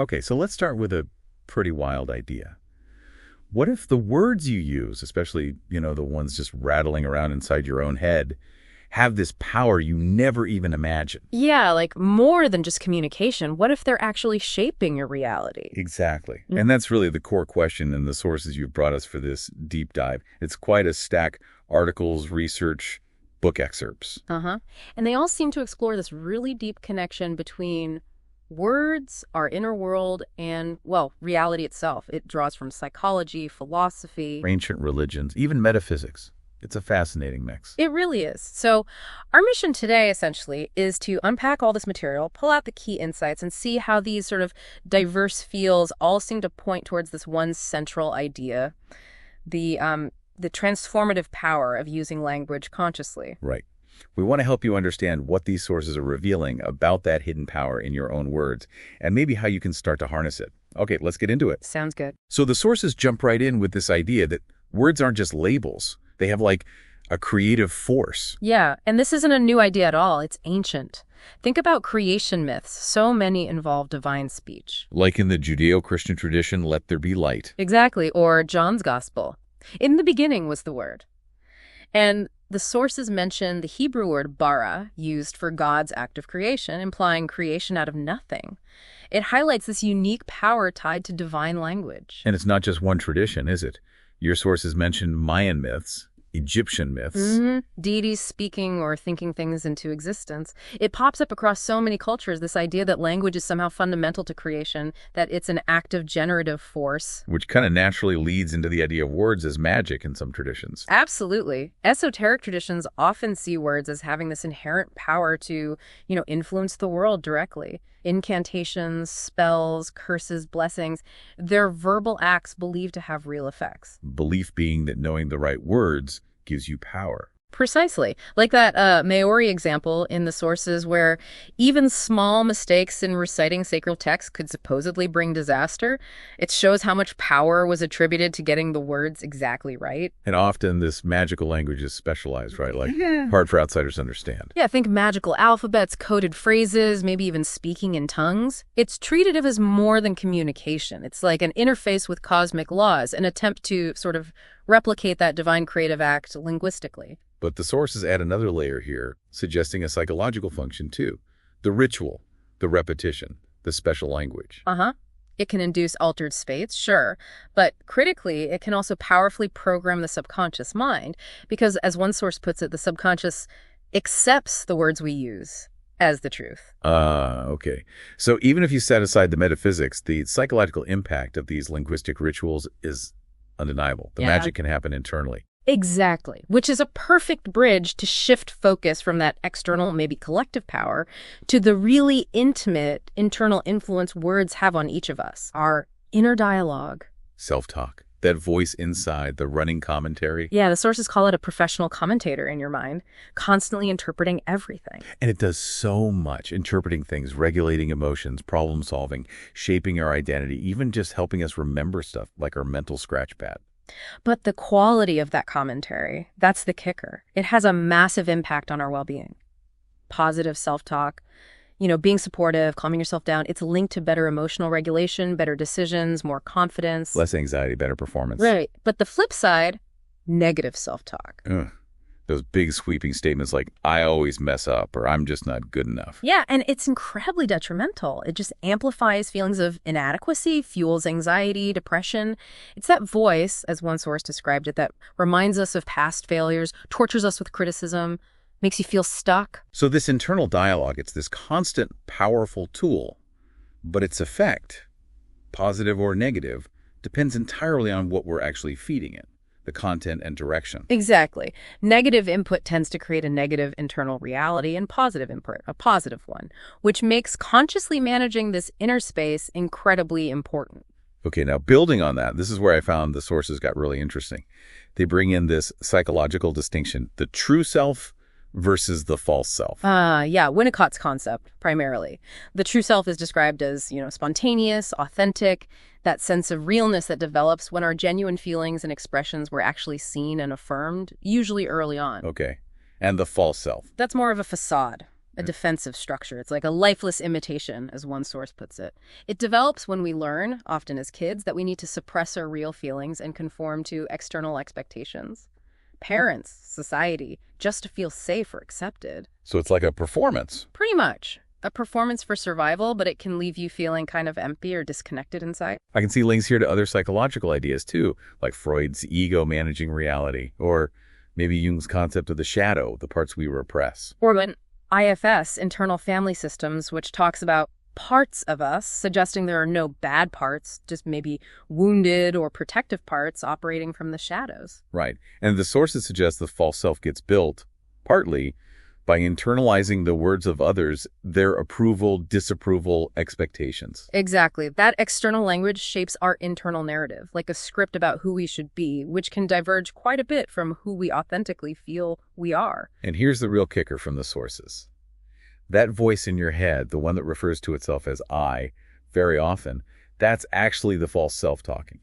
Okay, so let's start with a pretty wild idea. What if the words you use, especially, the ones just rattling around inside your own head, have this power you never even imagined? Yeah, like more than just communication. What if they're actually shaping your reality? Exactly. And that's really the core question in the sources you've brought us for this deep dive. It's quite a stack: articles, research, book excerpts. Uh-huh. And they all seem to explore this really deep connection between words, our inner world, and, well, reality itself. It draws from psychology, philosophy. Ancient religions, even metaphysics. It's a fascinating mix. It really is. So our mission today, essentially, is to unpack all this material, pull out the key insights, and see how these sort of diverse fields all seem to point towards this one central idea, the transformative power of using language consciously. Right. We want to help you understand what these sources are revealing about that hidden power in your own words, and maybe how you can start to harness it. Okay, let's get into it. Sounds good. So the sources jump right in with this idea that words aren't just labels. They have like a creative force. Yeah, and this isn't a new idea at all. It's ancient. Think about creation myths. So many involve divine speech. Like in the Judeo-Christian tradition, let there be light. Exactly, or John's Gospel. In the beginning was the Word. And the sources mention the Hebrew word bara, used for God's act of creation, implying creation out of nothing. It highlights this unique power tied to divine language. And it's not just one tradition, is it? Your sources mention Mayan myths, Egyptian myths. Deities speaking or thinking things into existence. It pops up across so many cultures, this idea that language is somehow fundamental to creation, that it's an active generative force. Which kind of naturally leads into the idea of words as magic in some traditions. Absolutely. Esoteric traditions often see words as having this inherent power to, influence the world directly. Incantations, spells, curses, blessings, they're verbal acts believed to have real effects. Belief being that knowing the right words gives you power. Precisely. Like that Maori example in the sources where even small mistakes in reciting sacred texts could supposedly bring disaster. It shows how much power was attributed to getting the words exactly right. And often this magical language is specialized, right? Like hard for outsiders to understand. Yeah, think magical alphabets, coded phrases, maybe even speaking in tongues. It's treated as more than communication. It's like an interface with cosmic laws, an attempt to sort of replicate that divine creative act linguistically. But the sources add another layer here, suggesting a psychological function too. The ritual, the repetition, the special language. It can induce altered states, sure, but critically, it can also powerfully program the subconscious mind because, as one source puts it, the subconscious accepts the words we use as the truth. Okay. So even if you set aside the metaphysics, the psychological impact of these linguistic rituals is undeniable. The magic can happen internally. Exactly, which is a perfect bridge to shift focus from that external, maybe collective power, to the really intimate internal influence words have on each of us, our inner dialogue. Self-talk, that voice inside, the running commentary. Yeah, the sources call it a professional commentator in your mind, constantly interpreting everything. And it does so much, interpreting things, regulating emotions, problem solving, shaping our identity, even just helping us remember stuff like our mental scratch pad. But the quality of that commentary, that's the kicker. It has a massive impact on our well-being. Positive self-talk, being supportive, calming yourself down, it's linked to better emotional regulation, better decisions, more confidence. Less anxiety, better performance. Right. But the flip side, negative self-talk. Those big sweeping statements like, I always mess up, or I'm just not good enough. Yeah, and it's incredibly detrimental. It just amplifies feelings of inadequacy, fuels anxiety, depression. It's that voice, as one source described it, that reminds us of past failures, tortures us with criticism, makes you feel stuck. So this internal dialogue, it's this constant, powerful tool, but its effect, positive or negative, depends entirely on what we're actually feeding it. The content and direction. Exactly. Negative input tends to create a negative internal reality, and positive input, a positive one, which makes consciously managing this inner space incredibly important. Okay, now building on that, this is where I found the sources got really interesting. They bring in this psychological distinction, the true self versus the false self. Yeah, Winnicott's concept, primarily. The true self is described as, spontaneous, authentic, that sense of realness that develops when our genuine feelings and expressions were actually seen and affirmed, usually early on. Okay. And the false self? That's more of a facade. a defensive structure. It's like a lifeless imitation, as one source puts it. It develops when we learn, often as kids, that we need to suppress our real feelings and conform to external expectations. Parents, society, just to feel safe or accepted. So it's like a performance. Pretty much. A performance for survival, but it can leave you feeling kind of empty or disconnected inside. I can see links here to other psychological ideas too, like Freud's ego managing reality, or maybe Jung's concept of the shadow, the parts we repress. Or when IFS, internal family systems, which talks about parts of us, suggesting there are no bad parts, just maybe wounded or protective parts operating from the shadows. Right. And the sources suggest the false self gets built, partly, by internalizing the words of others, their approval, disapproval, expectations. Exactly. That external language shapes our internal narrative, like a script about who we should be, which can diverge quite a bit from who we authentically feel we are. And here's the real kicker from the sources. That voice in your head, the one that refers to itself as I, very often, that's actually the false self talking.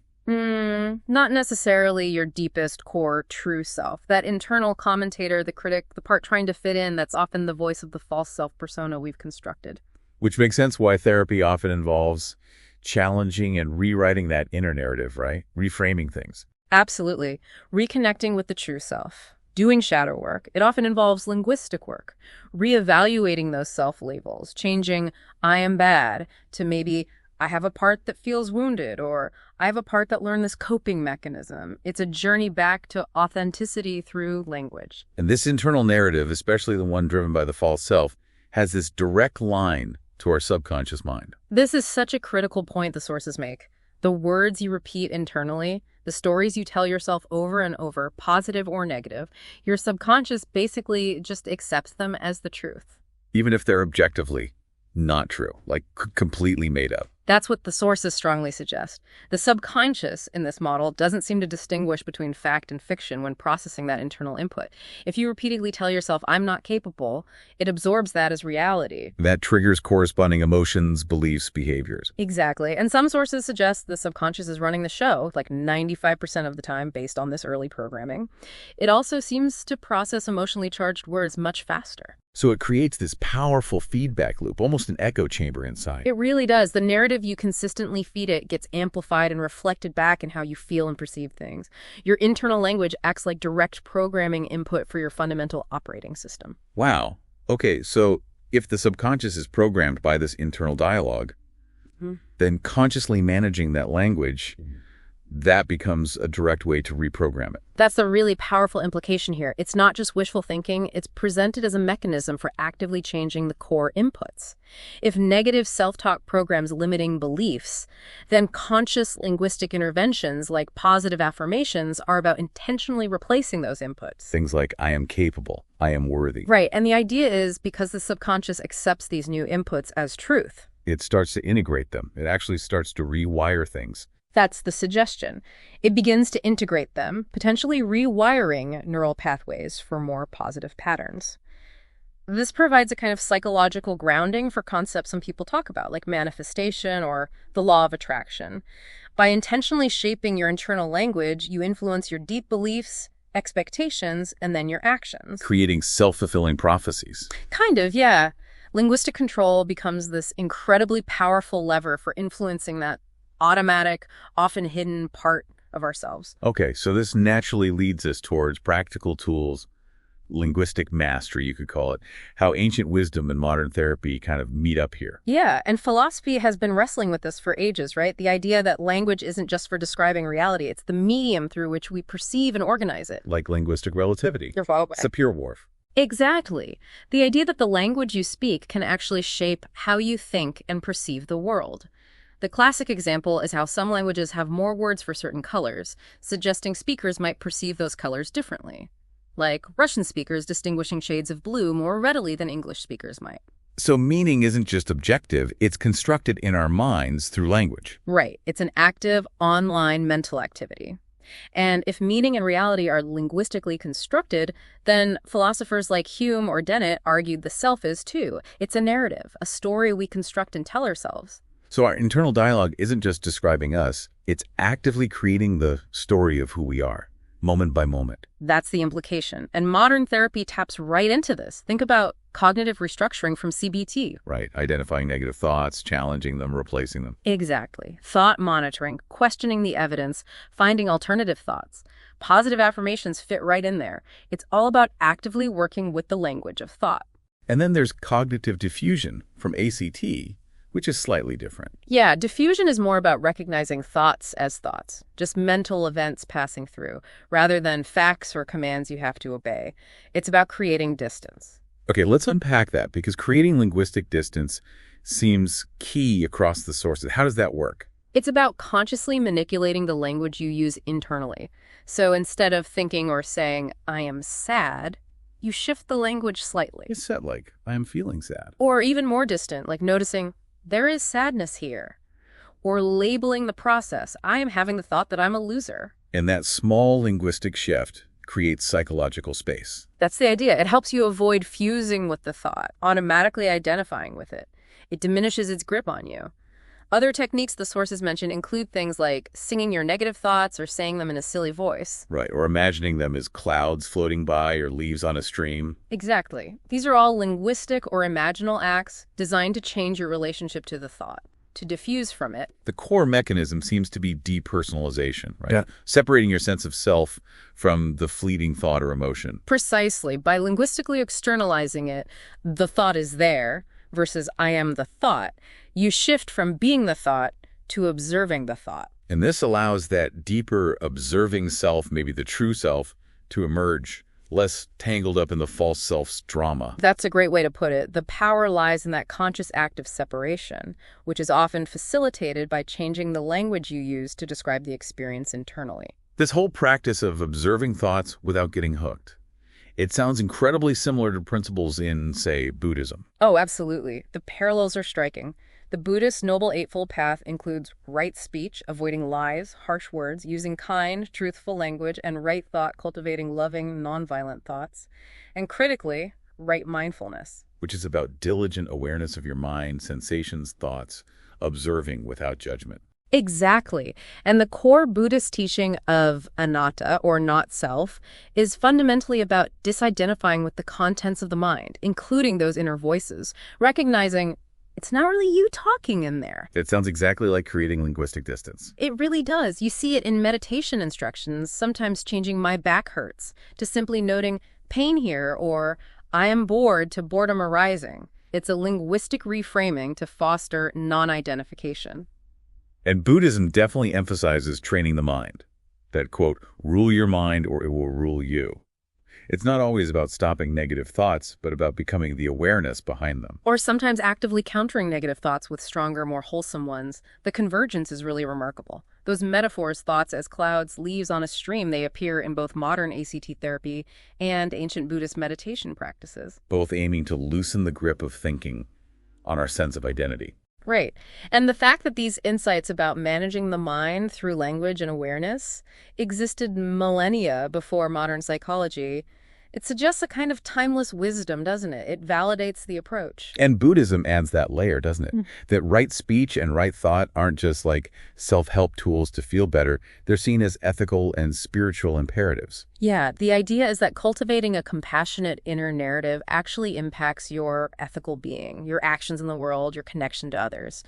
Not necessarily your deepest core true self. That internal commentator, the critic, the part trying to fit in, that's often the voice of the false self persona we've constructed. Which makes sense why therapy often involves challenging and rewriting that inner narrative, right? Reframing things. Absolutely. Reconnecting with the true self. Doing shadow work. It often involves linguistic work. Reevaluating those self-labels. Changing I am bad to maybe I have a part that feels wounded, or I have a part that learned this coping mechanism. It's a journey back to authenticity through language. And this internal narrative, especially the one driven by the false self, has this direct line to our subconscious mind. This is such a critical point the sources make. The words you repeat internally, the stories you tell yourself over and over, positive or negative, your subconscious basically just accepts them as the truth. Even if they're objectively not true, like completely made up. That's what the sources strongly suggest. The subconscious in this model doesn't seem to distinguish between fact and fiction when processing that internal input. If you repeatedly tell yourself, I'm not capable, it absorbs that as reality. That triggers corresponding emotions, beliefs, behaviors. Exactly. And some sources suggest the subconscious is running the show, like 95% of the time based on this early programming. It also seems to process emotionally charged words much faster. So it creates this powerful feedback loop, almost an echo chamber inside. It really does. The narrative you consistently feed it gets amplified and reflected back in how you feel and perceive things. Your internal language acts like direct programming input for your fundamental operating system. Wow. Okay, so if the subconscious is programmed by this internal dialogue, then consciously managing that language, that becomes a direct way to reprogram it. That's the really powerful implication here. It's not just wishful thinking, it's presented as a mechanism for actively changing the core inputs. If negative self-talk programs limiting beliefs, then conscious linguistic interventions like positive affirmations are about intentionally replacing those inputs. Things like, I am capable, I am worthy. Right, and the idea is because the subconscious accepts these new inputs as truth. It starts to integrate them. It actually starts to rewire things. That's the suggestion. It begins to integrate them, potentially rewiring neural pathways for more positive patterns. This provides a kind of psychological grounding for concepts some people talk about, like manifestation or the law of attraction. By intentionally shaping your internal language, you influence your deep beliefs, expectations, and then your actions. Creating self-fulfilling prophecies. Kind of, yeah. Linguistic control becomes this incredibly powerful lever for influencing that automatic, often hidden part of ourselves. Okay, so this naturally leads us towards practical tools, linguistic mastery, you could call it, how ancient wisdom and modern therapy kind of meet up here. Yeah, and philosophy has been wrestling with this for ages, right? The idea that language isn't just for describing reality, it's the medium through which we perceive and organize it. Like linguistic relativity. Sapir-Whorf. Exactly. The idea that the language you speak can actually shape how you think and perceive the world. The classic example is how some languages have more words for certain colors, suggesting speakers might perceive those colors differently. Like Russian speakers distinguishing shades of blue more readily than English speakers might. So meaning isn't just objective, it's constructed in our minds through language. Right. It's an active, online mental activity. And if meaning and reality are linguistically constructed, then philosophers like Hume or Dennett argued the self is too. It's a narrative, a story we construct and tell ourselves. So our internal dialogue isn't just describing us, it's actively creating the story of who we are, moment by moment. That's the implication. And modern therapy taps right into this. Think about cognitive restructuring from CBT. Right. Identifying negative thoughts, challenging them, replacing them. Exactly. Thought monitoring, questioning the evidence, finding alternative thoughts. Positive affirmations fit right in there. It's all about actively working with the language of thought. And then there's cognitive diffusion from ACT, which is slightly different. Yeah, diffusion is more about recognizing thoughts as thoughts, just mental events passing through, rather than facts or commands you have to obey. It's about creating distance. Okay, let's unpack that, because creating linguistic distance seems key across the sources. How does that work? It's about consciously manipulating the language you use internally. So instead of thinking or saying, I am sad, you shift the language slightly. It's said like, I am feeling sad. Or even more distant, like noticing, there is sadness here. Or labeling the process, I am having the thought that I'm a loser. And that small linguistic shift creates psychological space. That's the idea. It helps you avoid fusing with the thought, automatically identifying with it. It diminishes its grip on you. Other techniques the sources mention include things like singing your negative thoughts or saying them in a silly voice. Right, or imagining them as clouds floating by or leaves on a stream. Exactly. These are all linguistic or imaginal acts designed to change your relationship to the thought, to diffuse from it. The core mechanism seems to be depersonalization, right? Yeah. Separating your sense of self from the fleeting thought or emotion. Precisely. By linguistically externalizing it, the thought is there versus I am the thought. You shift from being the thought to observing the thought. And this allows that deeper observing self, maybe the true self, to emerge, less tangled up in the false self's drama. That's a great way to put it. The power lies in that conscious act of separation, which is often facilitated by changing the language you use to describe the experience internally. This whole practice of observing thoughts without getting hooked. It sounds incredibly similar to principles in, say, Buddhism. Oh, absolutely. The parallels are striking. The Buddhist Noble Eightfold Path includes right speech, avoiding lies, harsh words, using kind, truthful language, and right thought, cultivating loving, nonviolent thoughts. And critically, right mindfulness. Which is about diligent awareness of your mind, sensations, thoughts, observing without judgment. Exactly. And the core Buddhist teaching of anatta, or not self, is fundamentally about disidentifying with the contents of the mind, including those inner voices, recognizing it's not really you talking in there. It sounds exactly like creating linguistic distance. It really does. You see it in meditation instructions, sometimes changing my back hurts to simply noting pain here, or I am bored to boredom arising. It's a linguistic reframing to foster non-identification. And Buddhism definitely emphasizes training the mind. That, quote, rule your mind or it will rule you. It's not always about stopping negative thoughts, but about becoming the awareness behind them. Or sometimes actively countering negative thoughts with stronger, more wholesome ones. The convergence is really remarkable. Those metaphors, thoughts as clouds, leaves on a stream, they appear in both modern ACT therapy and ancient Buddhist meditation practices. Both aiming to loosen the grip of thinking on our sense of identity. Right. And the fact that these insights about managing the mind through language and awareness existed millennia before modern psychology, it suggests a kind of timeless wisdom, doesn't it? It validates the approach. And Buddhism adds that layer, doesn't it? That right speech and right thought aren't just like self-help tools to feel better. They're seen as ethical and spiritual imperatives. Yeah, the idea is that cultivating a compassionate inner narrative actually impacts your ethical being, your actions in the world, your connection to others.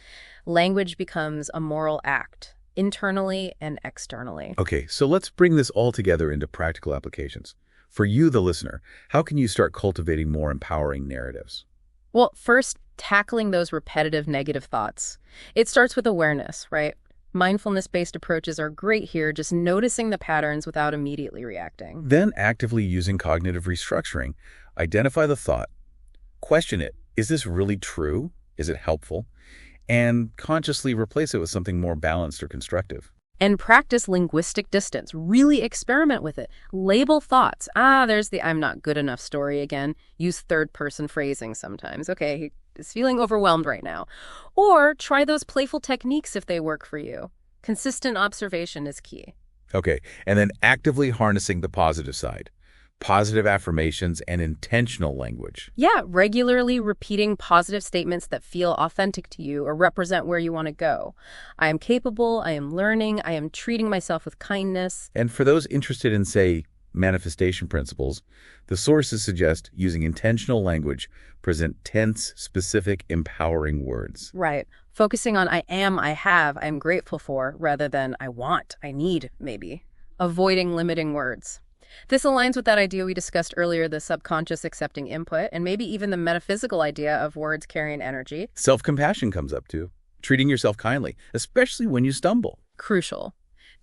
Language becomes a moral act, internally and externally. Okay, so let's bring this all together into practical applications. For you, the listener, how can you start cultivating more empowering narratives? Well, first, tackling those repetitive negative thoughts. It starts with awareness, right? Mindfulness-based approaches are great here, just noticing the patterns without immediately reacting. Then actively using cognitive restructuring. Identify the thought. Question it. Is this really true? Is it helpful? And consciously replace it with something more balanced or constructive. And practice linguistic distance. Really experiment with it. Label thoughts. There's the I'm not good enough story again. Use third-person phrasing sometimes. Okay, he is feeling overwhelmed right now. Or try those playful techniques if they work for you. Consistent observation is key. Okay, and then actively harnessing the positive side. Positive affirmations and intentional language. Yeah, regularly repeating positive statements that feel authentic to you or represent where you want to go. I am capable, I am learning, I am treating myself with kindness. And for those interested in, say, manifestation principles, the sources suggest using intentional language present tense, specific, empowering words. Right. Focusing on I am, I have, I'm grateful for, rather than I want, I need, maybe. Avoiding limiting words. This aligns with that idea we discussed earlier, the subconscious accepting input, and maybe even the metaphysical idea of words carrying energy. Self-compassion comes up too. Treating yourself kindly, especially when you stumble. Crucial.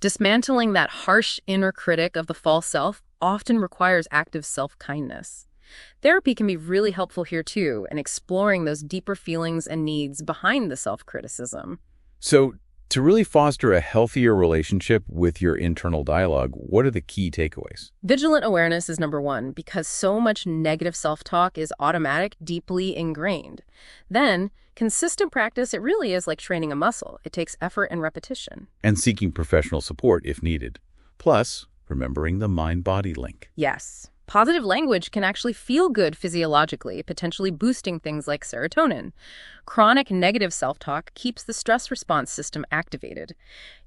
Dismantling that harsh inner critic of the false self often requires active self-kindness. Therapy can be really helpful here too, in exploring those deeper feelings and needs behind the self-criticism. So, to really foster a healthier relationship with your internal dialogue, what are the key takeaways? Vigilant awareness is number one, because so much negative self-talk is automatic, deeply ingrained. Then, consistent practice, it really is like training a muscle. It takes effort and repetition. And seeking professional support if needed. Plus, remembering the mind-body link. Yes. Positive language can actually feel good physiologically, potentially boosting things like serotonin. Chronic negative self-talk keeps the stress response system activated.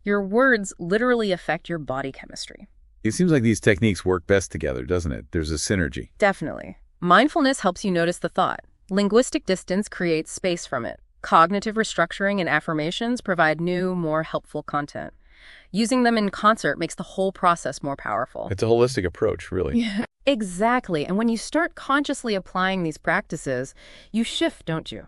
Your words literally affect your body chemistry. It seems like these techniques work best together, doesn't it? There's a synergy. Definitely. Mindfulness helps you notice the thought. Linguistic distance creates space from it. Cognitive restructuring and affirmations provide new, more helpful content. Using them in concert makes the whole process more powerful. It's a holistic approach, really. Yeah. Exactly. And when you start consciously applying these practices, you shift, don't you?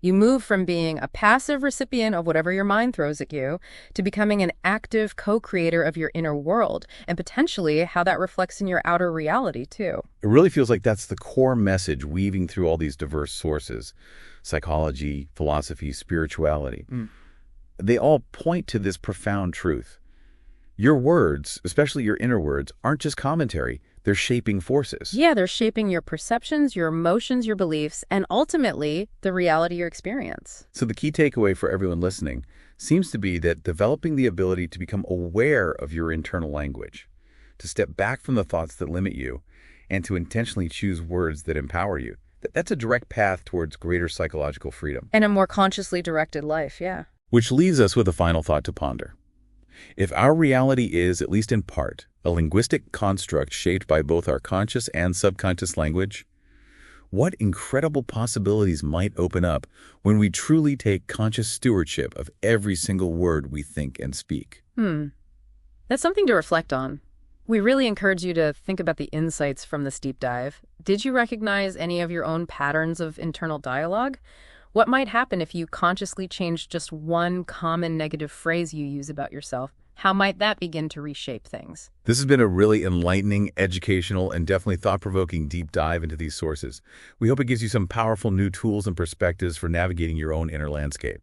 You move from being a passive recipient of whatever your mind throws at you to becoming an active co-creator of your inner world, and potentially how that reflects in your outer reality, too. It really feels like that's the core message weaving through all these diverse sources. Psychology, philosophy, spirituality. They all point to this profound truth. Your words, especially your inner words, aren't just commentary. They're shaping forces. Yeah, they're shaping your perceptions, your emotions, your beliefs, and ultimately the reality you experience. So the key takeaway for everyone listening seems to be that developing the ability to become aware of your internal language, to step back from the thoughts that limit you, and to intentionally choose words that empower you, that's a direct path towards greater psychological freedom. And a more consciously directed life, yeah. Which leaves us with a final thought to ponder. If our reality is, at least in part, a linguistic construct shaped by both our conscious and subconscious language, what incredible possibilities might open up when we truly take conscious stewardship of every single word we think and speak? That's something to reflect on. We really encourage you to think about the insights from this deep dive. Did you recognize any of your own patterns of internal dialogue? What might happen if you consciously change just one common negative phrase you use about yourself? How might that begin to reshape things? This has been a really enlightening, educational, and definitely thought-provoking deep dive into these sources. We hope it gives you some powerful new tools and perspectives for navigating your own inner landscape.